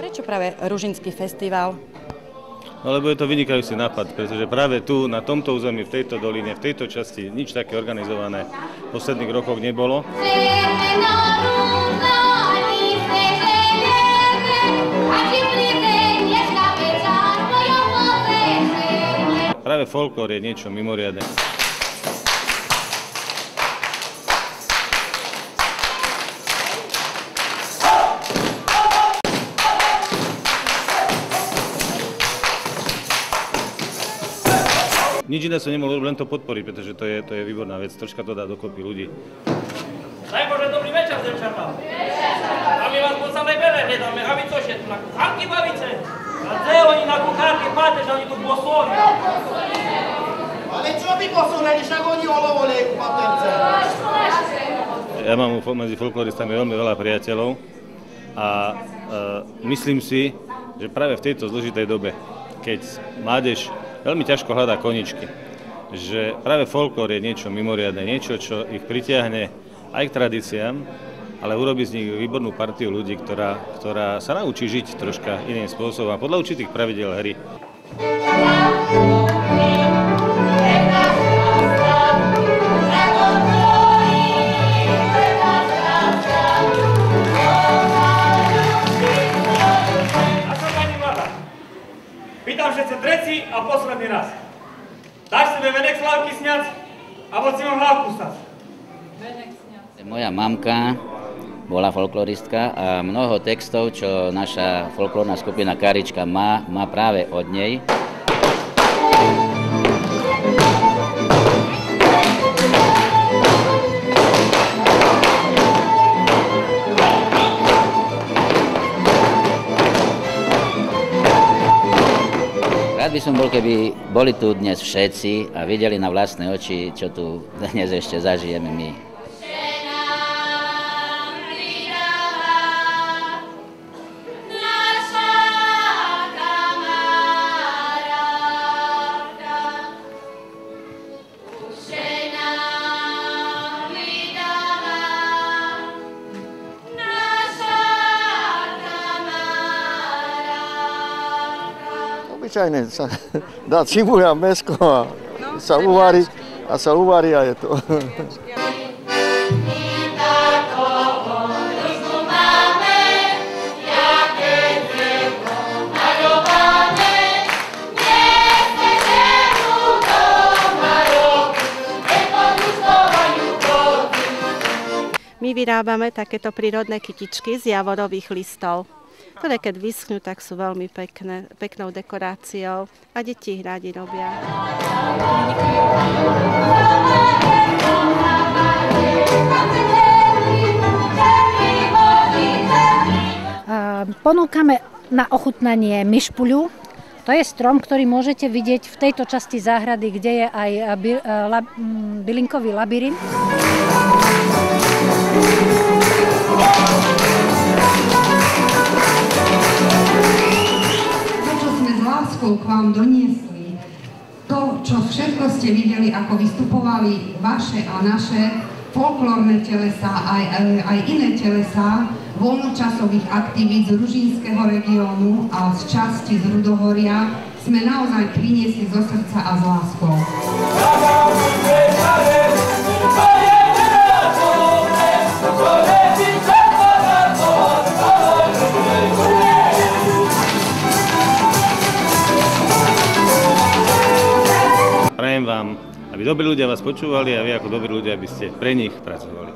Prečo práve Ružinský festival? No lebo je to vynikajúci nápad, pretože práve tu, na tomto území, v tejto doline, v tejto časti, nič také organizované v posledných rokoch nebolo. Práve folklór je niečo mimoriadne. Nič iné som nemohol len to podporiť, pretože to je výborná vec, troška to dá dokopy ľudí. Daj Bože, dobrý večer, devčatá. A my vás po samej bele hľadáme, a vy co še tu na kuchárky bavíte? A dze oni na kuchárky páte, že oni tu posúli. Ale čo by posúleli, však oni olovo lieku patence. Ja mám medzi folkloristami veľmi veľa priateľov a myslím si, že práve v tejto zložitej dobe, keď mládež veľmi ťažko hľadá koničky, že práve folklór je niečo mimoriadne, niečo, čo ich pritiahne aj k tradíciám, ale urobí z nich výbornú partiu ľudí, ktorá sa naučí žiť troška iným spôsobom a podľa určitých pravidiel hry. Pýtam všetci treci a posledný raz. Dáš sebe venek slávky sňac, alebo si mám hlavku stať? Venek sňac. Moja mamka bola folkloristka a mnoho textov, čo naša folklórna skupina Karička má práve od nej. Rád by som bol, keby boli tu dnes všetci a videli na vlastné oči, čo tu dnes ešte zažijeme my. Obyčajne sa dá cibuľa, mäsko a sa uvarí a je to. My vyrábame takéto prírodné kytičky z javorových listov, ktoré keď vyschnú, tak sú veľmi peknou dekoráciou a deti ich rádi robia. Ponúkame na ochutnanie myšpuľu. To je strom, ktorý môžete vidieť v tejto časti záhrady, kde je aj bylinkový labyrint. K vám doniesli. To, čo všetko ste videli, ako vystupovali vaše a naše folklórne telesá, aj iné telesá voľnočasových aktivít z Ružinského regiónu a z časti z Rudohoria, sme naozaj priniesli zo srdca a s láskou. Prajem vám, aby dobrí ľudia vás počúvali a vy ako dobrí ľudia, aby ste pre nich pracovali.